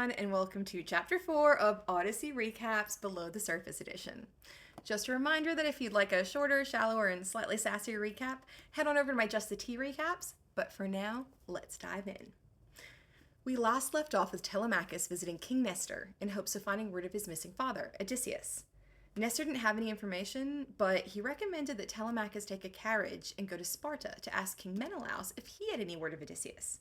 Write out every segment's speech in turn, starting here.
everyone, and welcome to Chapter 4 of Odyssey Recaps Below the Surface Edition. Just a reminder that if you'd like a shorter, shallower, and slightly sassier recap, head on over to my Just the Tea recaps, but for now, let's dive in. We last left off with Telemachus visiting King Nestor in hopes of finding word of his missing father, Odysseus. Nestor didn't have any information, but he recommended that Telemachus take a carriage and go to Sparta to ask King Menelaus if he had any word of Odysseus.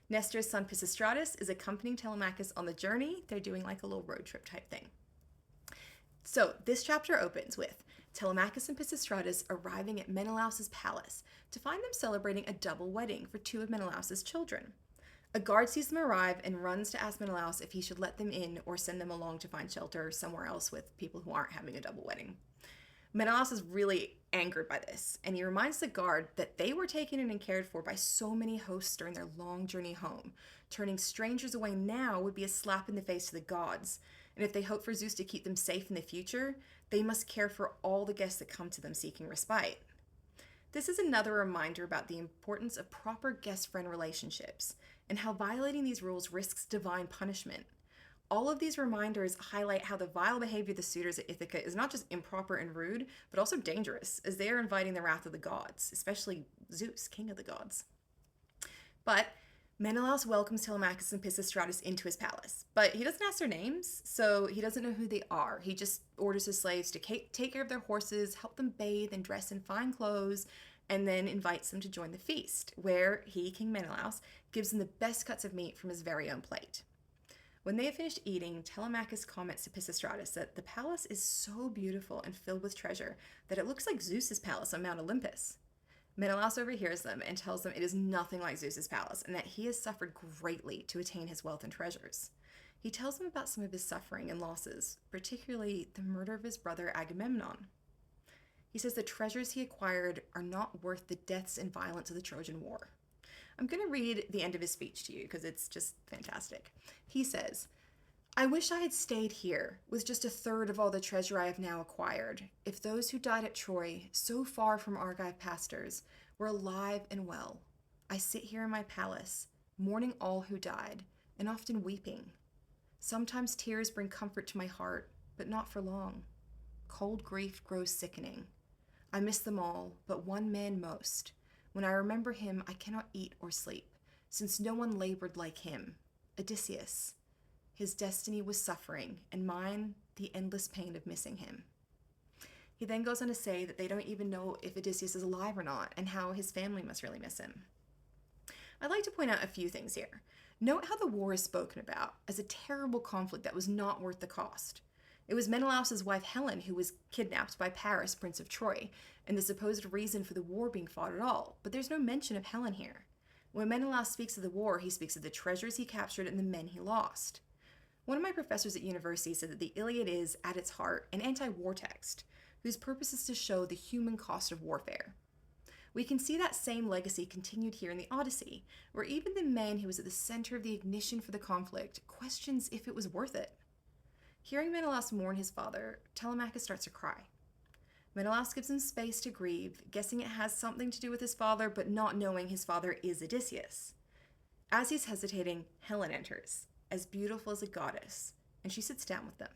Nestor's son Pisistratus is accompanying Telemachus on the journey. They're doing like a little road trip type thing. So this chapter opens with Telemachus and Pisistratus arriving at Menelaus's palace to find them celebrating a double wedding for two of Menelaus's children. A guard sees them arrive and runs to ask Menelaus if he should let them in or send them along to find shelter somewhere else with people who aren't having a double wedding. Menelaus is really angered by this, and he reminds the guard that they were taken in and cared for by so many hosts during their long journey home. Turning strangers away now would be a slap in the face to the gods, and if they hope for Zeus to keep them safe in the future, they must care for all the guests that come to them seeking respite. This is another reminder about the importance of proper guest-friend relationships, and how violating these rules risks divine punishment. All of these reminders highlight how the vile behavior of the suitors at Ithaca is not just improper and rude, but also dangerous, as they are inviting the wrath of the gods, especially Zeus, king of the gods. But Menelaus welcomes Telemachus and Pisistratus into his palace, but he doesn't ask their names, so he doesn't know who they are. He just orders his slaves to take care of their horses, help them bathe and dress in fine clothes, and then invites them to join the feast, where he, King Menelaus, gives them the best cuts of meat from his very own plate. When they have finished eating, Telemachus comments to Pisistratus that the palace is so beautiful and filled with treasure that it looks like Zeus's palace on Mount Olympus. Menelaus overhears them and tells them it is nothing like Zeus's palace and that he has suffered greatly to attain his wealth and treasures. He tells them about some of his suffering and losses, particularly the murder of his brother Agamemnon. He says the treasures he acquired are not worth the deaths and violence of the Trojan War. I'm going to read the end of his speech to you because it's just fantastic. He says, "I wish I had stayed here with just a third of all the treasure I have now acquired. If those who died at Troy, so far from Argive pastors, were alive and well. I sit here in my palace, mourning all who died, and often weeping. Sometimes tears bring comfort to my heart, but not for long. Cold grief grows sickening. I miss them all, but one man most. When I remember him, I cannot eat or sleep, since no one labored like him, Odysseus. His destiny was suffering, and mine, the endless pain of missing him." He then goes on to say that they don't even know if Odysseus is alive or not, and how his family must really miss him. I'd like to point out a few things here. Note how the war is spoken about as a terrible conflict that was not worth the cost. It was Menelaus's wife Helen who was kidnapped by Paris, Prince of Troy, and the supposed reason for the war being fought at all, but there's no mention of Helen here. When Menelaus speaks of the war, he speaks of the treasures he captured and the men he lost. One of my professors at university said that the Iliad is, at its heart, an anti-war text, whose purpose is to show the human cost of warfare. We can see that same legacy continued here in the Odyssey, where even the man who was at the center of the ignition for the conflict questions if it was worth it. Hearing Menelaus mourn his father, Telemachus starts to cry. Menelaus gives him space to grieve, guessing it has something to do with his father, but not knowing his father is Odysseus. As he's hesitating, Helen enters, as beautiful as a goddess, and she sits down with them.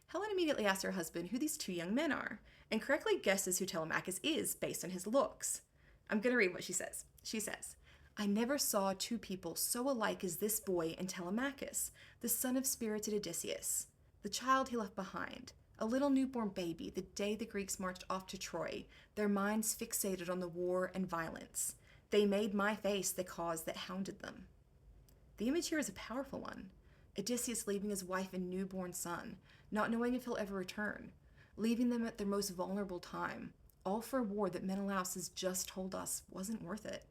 Helen immediately asks her husband who these two young men are, and correctly guesses who Telemachus is based on his looks. I'm going to read what she says. She says, "I never saw two people so alike as this boy and Telemachus, the son of spirited Odysseus. The child he left behind, a little newborn baby, the day the Greeks marched off to Troy, their minds fixated on the war and violence. They made my face the cause that hounded them." The image here is a powerful one. Odysseus leaving his wife and newborn son, not knowing if he'll ever return, leaving them at their most vulnerable time, all for a war that Menelaus has just told us wasn't worth it.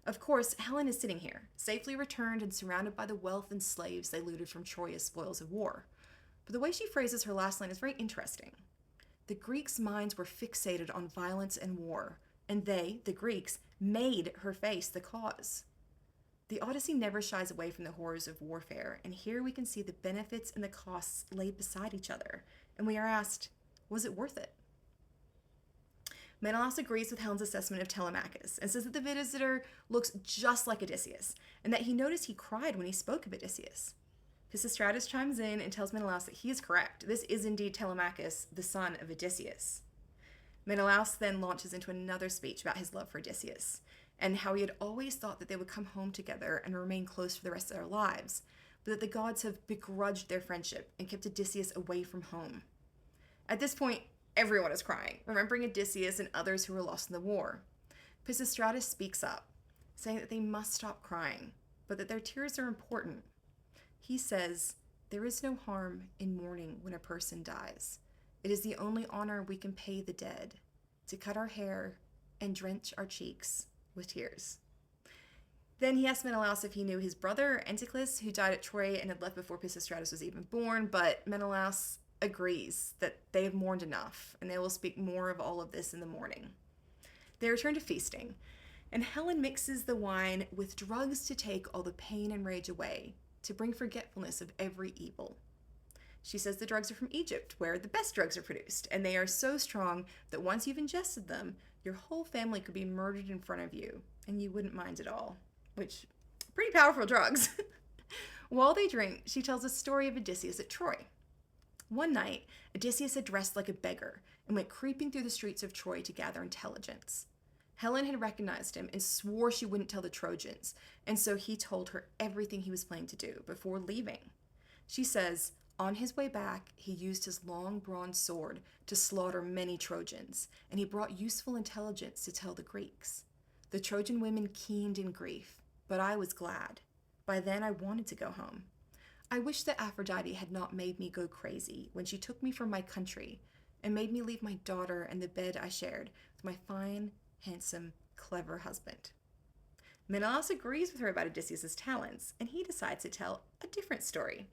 Of course, Helen is sitting here, safely returned and surrounded by the wealth and slaves they looted from Troy as spoils of war. But the way she phrases her last line is very interesting. The Greeks' minds were fixated on violence and war, and they, the Greeks, made her face the cause. The Odyssey never shies away from the horrors of warfare, and here we can see the benefits and the costs laid beside each other, and we are asked, was it worth it? Menelaus agrees with Helen's assessment of Telemachus and says that the visitor looks just like Odysseus, and that he noticed he cried when he spoke of Odysseus. Pisistratus chimes in and tells Menelaus that he is correct. This is indeed Telemachus, the son of Odysseus. Menelaus then launches into another speech about his love for Odysseus and how he had always thought that they would come home together and remain close for the rest of their lives, but that the gods have begrudged their friendship and kept Odysseus away from home. At this point, everyone is crying, remembering Odysseus and others who were lost in the war. Pisistratus speaks up, saying that they must stop crying, but that their tears are important. He says, "There is no harm in mourning when a person dies. It is the only honor we can pay the dead, to cut our hair and drench our cheeks with tears." Then he asked Menelaus if he knew his brother, Anticlus, who died at Troy and had left before Pisistratus was even born, but Menelaus agrees that they have mourned enough, and they will speak more of all of this in the morning. They return to feasting, and Helen mixes the wine with drugs to take all the pain and rage away, to bring forgetfulness of every evil. She says the drugs are from Egypt, where the best drugs are produced, and they are so strong that once you've ingested them, your whole family could be murdered in front of you, and you wouldn't mind at all. Which, pretty powerful drugs. While they drink, she tells a story of Odysseus at Troy. One night, Odysseus had dressed like a beggar and went creeping through the streets of Troy to gather intelligence. Helen had recognized him and swore she wouldn't tell the Trojans, and so he told her everything he was planning to do before leaving. She says, on his way back, he used his long bronze sword to slaughter many Trojans, and he brought useful intelligence to tell the Greeks. The Trojan women keened in grief, but I was glad. By then I wanted to go home. I wish that Aphrodite had not made me go crazy when she took me from my country and made me leave my daughter and the bed I shared with my fine, handsome, clever husband. Menelaus agrees with her about Odysseus' talents, and he decides to tell a different story.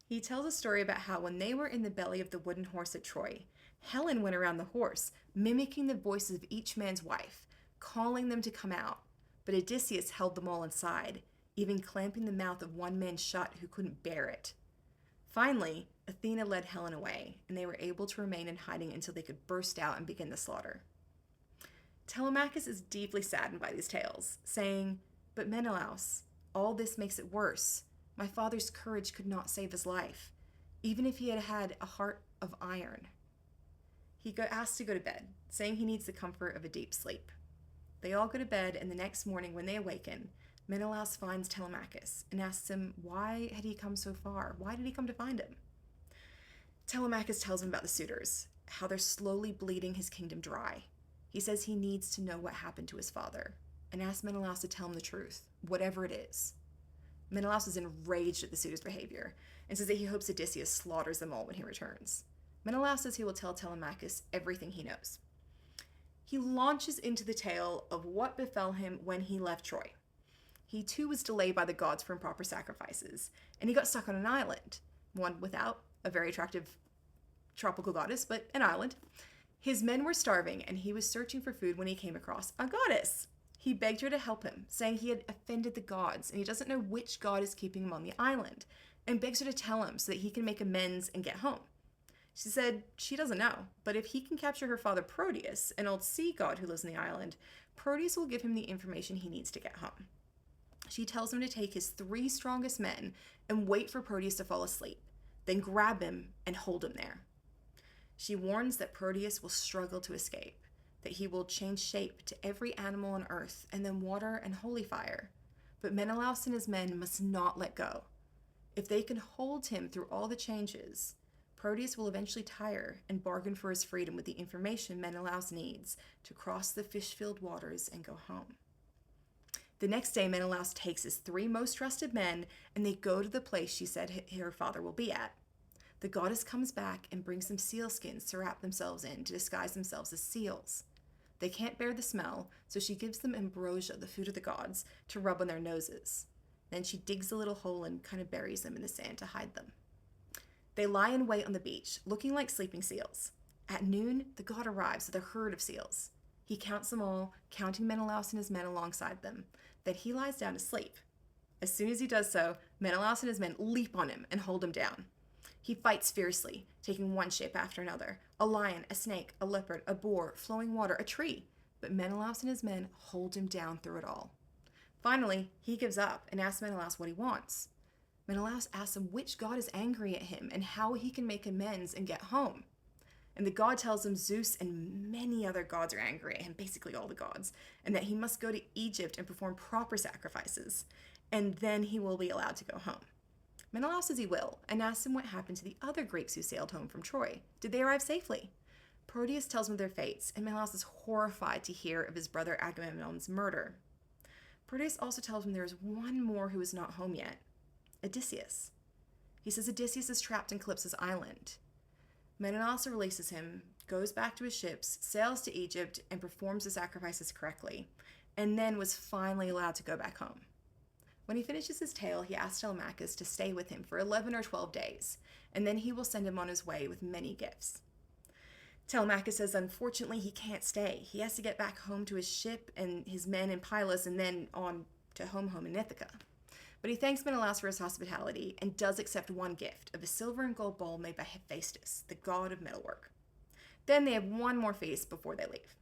He tells a story about how when they were in the belly of the wooden horse at Troy, Helen went around the horse, mimicking the voices of each man's wife, calling them to come out, but Odysseus held them all inside, even clamping the mouth of one man shut who couldn't bear it. Finally, Athena led Helen away, and they were able to remain in hiding until they could burst out and begin the slaughter. Telemachus is deeply saddened by these tales, saying, "But Menelaus, all this makes it worse. My father's courage could not save his life, even if he had had a heart of iron." He asks to go to bed, saying he needs the comfort of a deep sleep. They all go to bed, and the next morning when they awaken, Menelaus finds Telemachus and asks him why had he come so far? Why did he come to find him? Telemachus tells him about the suitors, how they're slowly bleeding his kingdom dry. He says he needs to know what happened to his father, and asks Menelaus to tell him the truth, whatever it is. Menelaus is enraged at the suitors' behavior, and says that he hopes Odysseus slaughters them all when he returns. Menelaus says he will tell Telemachus everything he knows. He launches into the tale of what befell him when he left Troy. He too was delayed by the gods for improper sacrifices, and he got stuck on an island, one without a very attractive tropical goddess, but an island. His men were starving, and he was searching for food when he came across a goddess. He begged her to help him, saying he had offended the gods, and he doesn't know which god is keeping him on the island, and begs her to tell him so that he can make amends and get home. She said she doesn't know, but if he can capture her father Proteus, an old sea god who lives on the island, Proteus will give him the information he needs to get home. She tells him to take his 3 strongest men and wait for Proteus to fall asleep, then grab him and hold him there. She warns that Proteus will struggle to escape, that he will change shape to every animal on earth and then water and holy fire. But Menelaus and his men must not let go. If they can hold him through all the changes, Proteus will eventually tire and bargain for his freedom with the information Menelaus needs to cross the fish-filled waters and go home. The next day, Menelaus takes his 3 most trusted men, and they go to the place she said her father will be at. The goddess comes back and brings them seal skins to wrap themselves in to disguise themselves as seals. They can't bear the smell, so she gives them ambrosia, the food of the gods, to rub on their noses. Then she digs a little hole and kind of buries them in the sand to hide them. They lie in wait on the beach, looking like sleeping seals. At noon, the god arrives with a herd of seals. He counts them all, counting Menelaus and his men alongside them. Then he lies down to sleep. As soon as he does so, Menelaus and his men leap on him and hold him down. He fights fiercely, taking one shape after another: a lion, a snake, a leopard, a boar, flowing water, a tree. But Menelaus and his men hold him down through it all. Finally, he gives up and asks Menelaus what he wants. Menelaus asks him which god is angry at him and how he can make amends and get home. And the god tells him Zeus and many other gods are angry at him, basically all the gods, and that he must go to Egypt and perform proper sacrifices, and then he will be allowed to go home. Menelaus says he will, and asks him what happened to the other Greeks who sailed home from Troy. Did they arrive safely? Proteus tells him their fates, and Menelaus is horrified to hear of his brother Agamemnon's murder. Proteus also tells him there is one more who is not home yet, Odysseus. He says Odysseus is trapped in Calypso's island. Menelaus releases him, goes back to his ships, sails to Egypt, and performs the sacrifices correctly, and then was finally allowed to go back home. When he finishes his tale, he asks Telemachus to stay with him for 11 or 12 days, and then he will send him on his way with many gifts. Telemachus says unfortunately he can't stay. He has to get back home to his ship and his men in Pylos and then on to home in Ithaca. But he thanks Menelaus for his hospitality and does accept one gift of a silver and gold bowl made by Hephaestus, the god of metalwork. Then they have one more feast before they leave.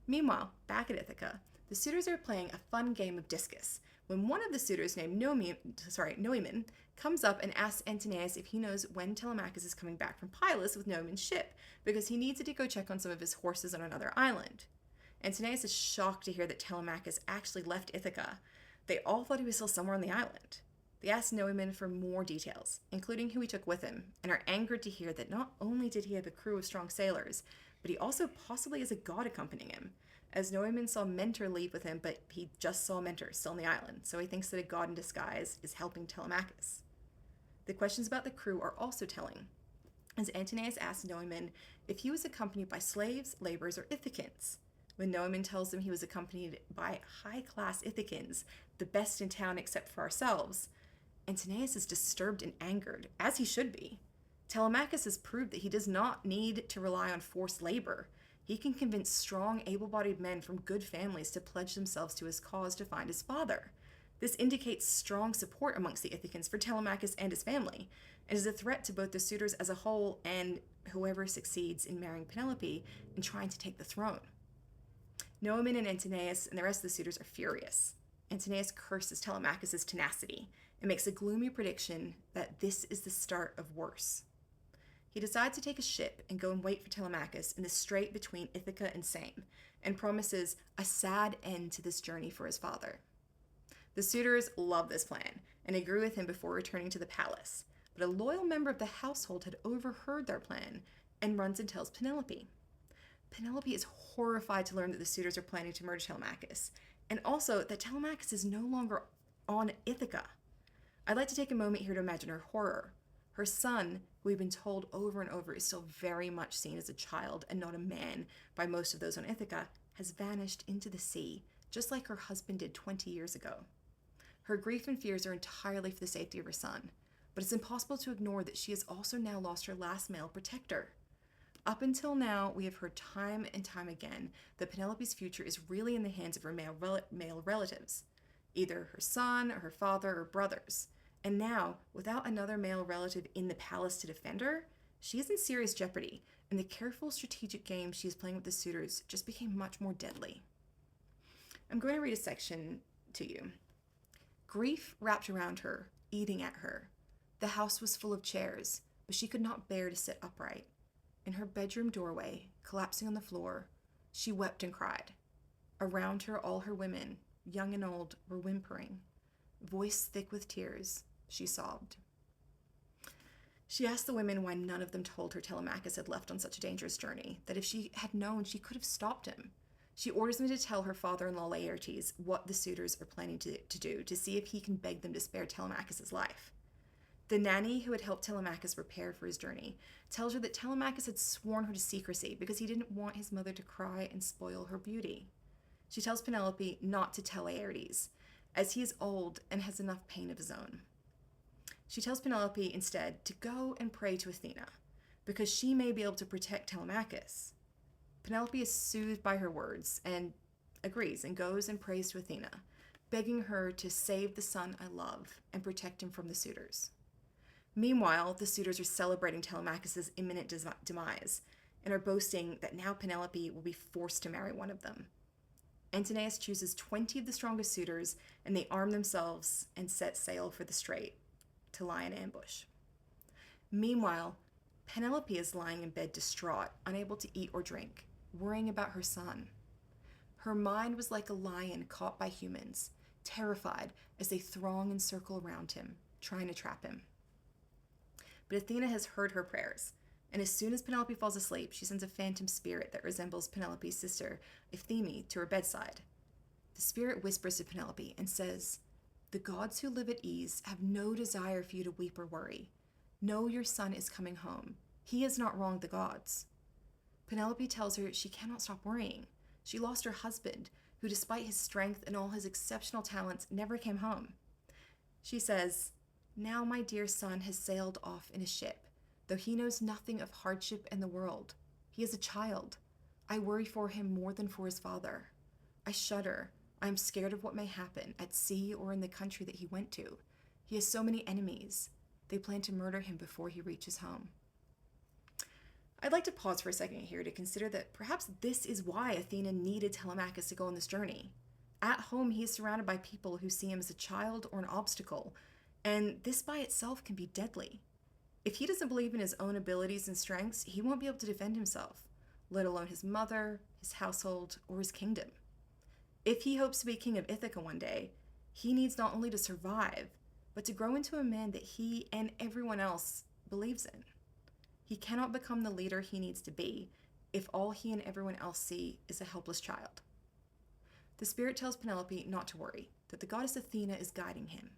Meanwhile, back at Ithaca, the suitors are playing a fun game of discus when one of the suitors named Noemon comes up and asks Antinous if he knows when Telemachus is coming back from Pylos with Noemon's ship because he needs it to go check on some of his horses on another island. Antinous is shocked to hear that Telemachus actually left Ithaca. They all thought he was still somewhere on the island. They asked Noemon for more details, including who he took with him, and are angered to hear that not only did he have a crew of strong sailors, but he also possibly has a god accompanying him, as Noemon saw Mentor leave with him, but he just saw Mentor still on the island, so he thinks that a god in disguise is helping Telemachus. The questions about the crew are also telling, as Antinous asks Noemon if he was accompanied by slaves, laborers, or Ithacans. When Noemon tells him he was accompanied by high-class Ithacans, the best in town except for ourselves, Antinous is disturbed and angered, as he should be. Telemachus has proved that he does not need to rely on forced labor. He can convince strong, able-bodied men from good families to pledge themselves to his cause to find his father. This indicates strong support amongst the Ithacans for Telemachus and his family, and is a threat to both the suitors as a whole and whoever succeeds in marrying Penelope and trying to take the throne. Noemon and Antinous and the rest of the suitors are furious. Antinous curses Telemachus' tenacity and makes a gloomy prediction that this is the start of worse. He decides to take a ship and go and wait for Telemachus in the strait between Ithaca and Same, and promises a sad end to this journey for his father. The suitors love this plan and agree with him before returning to the palace, but a loyal member of the household had overheard their plan and runs and tells Penelope. Penelope is horrified to learn that the suitors are planning to murder Telemachus, and also that Telemachus is no longer on Ithaca. I'd like to take a moment here to imagine her horror. Her son, who we've been told over and over is still very much seen as a child and not a man by most of those on Ithaca, has vanished into the sea, just like her husband did 20 years ago. Her grief and fears are entirely for the safety of her son, but it's impossible to ignore that she has also now lost her last male protector. Up until now, we have heard time and time again that Penelope's future is really in the hands of her male relatives, either her son or her father or brothers. And now, without another male relative in the palace to defend her, she is in serious jeopardy, and the careful strategic game she is playing with the suitors just became much more deadly. I'm going to read a section to you. Grief wrapped around her, eating at her. The house was full of chairs, but she could not bear to sit upright. In her bedroom doorway, collapsing on the floor, she wept and cried. Around her, all her women, young and old, were whimpering. Voice thick with tears, she sobbed. She asked the women why none of them told her Telemachus had left on such a dangerous journey, that if she had known, she could have stopped him. She orders them to tell her father-in-law Laertes what the suitors are planning to do, to see if he can beg them to spare Telemachus' life. The nanny who had helped Telemachus prepare for his journey tells her that Telemachus had sworn her to secrecy because he didn't want his mother to cry and spoil her beauty. She tells Penelope not to tell Laertes, as he is old and has enough pain of his own. She tells Penelope instead to go and pray to Athena, because she may be able to protect Telemachus. Penelope is soothed by her words and agrees and goes and prays to Athena, begging her to save the son I love and protect him from the suitors. Meanwhile, the suitors are celebrating Telemachus' imminent demise and are boasting that now Penelope will be forced to marry one of them. Antinous chooses 20 of the strongest suitors, and they arm themselves and set sail for the strait. to lie in ambush. Meanwhile, Penelope is lying in bed distraught, unable to eat or drink, worrying about her son. Her mind was like a lion caught by humans, terrified as they throng and circle around him, trying to trap him. But Athena has heard her prayers, and as soon as Penelope falls asleep, she sends a phantom spirit that resembles Penelope's sister, Euphemie, to her bedside. The spirit whispers to Penelope and says, "The gods who live at ease have no desire for you to weep or worry. Know your son is coming home. He has not wronged the gods." Penelope tells her she cannot stop worrying. She lost her husband, who despite his strength and all his exceptional talents, never came home. She says, "Now my dear son has sailed off in a ship, though he knows nothing of hardship in the world. He is a child. I worry for him more than for his father. I shudder. I am scared of what may happen at sea or in the country that he went to. He has so many enemies. They plan to murder him before he reaches home." I'd like to pause for a second here to consider that perhaps this is why Athena needed Telemachus to go on this journey. At home, he is surrounded by people who see him as a child or an obstacle, and this by itself can be deadly. If he doesn't believe in his own abilities and strengths, he won't be able to defend himself, let alone his mother, his household, or his kingdom. If he hopes to be king of Ithaca one day, he needs not only to survive, but to grow into a man that he and everyone else believes in. He cannot become the leader he needs to be if all he and everyone else see is a helpless child. The spirit tells Penelope not to worry, that the goddess Athena is guiding him.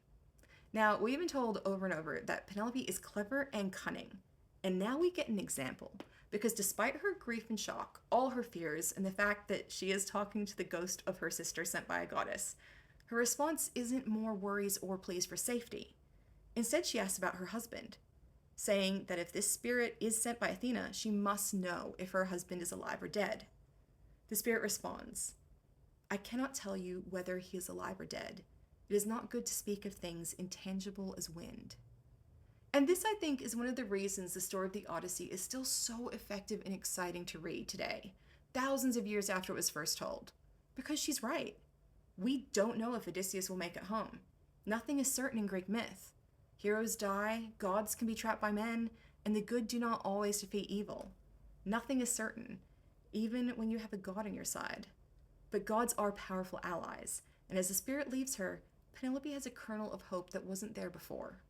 Now, we've been told over and over that Penelope is clever and cunning, and now we get an example, because despite her grief and shock, all her fears, and the fact that she is talking to the ghost of her sister sent by a goddess, her response isn't more worries or pleas for safety. Instead, she asks about her husband, saying that if this spirit is sent by Athena, she must know if her husband is alive or dead. The spirit responds, "I cannot tell you whether he is alive or dead. It is not good to speak of things intangible as wind." And this, I think, is one of the reasons the story of the Odyssey is still so effective and exciting to read today, thousands of years after it was first told. Because she's right. We don't know if Odysseus will make it home. Nothing is certain in Greek myth. Heroes die, gods can be trapped by men, and the good do not always defeat evil. Nothing is certain, even when you have a god on your side. But gods are powerful allies, and as the spirit leaves her, Penelope has a kernel of hope that wasn't there before.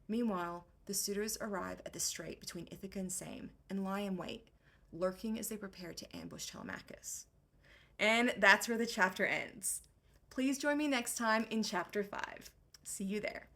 Meanwhile, the suitors arrive at the strait between Ithaca and Same and lie in wait, lurking as they prepare to ambush Telemachus. And that's where the chapter ends. Please join me next time in Chapter 5. See you there.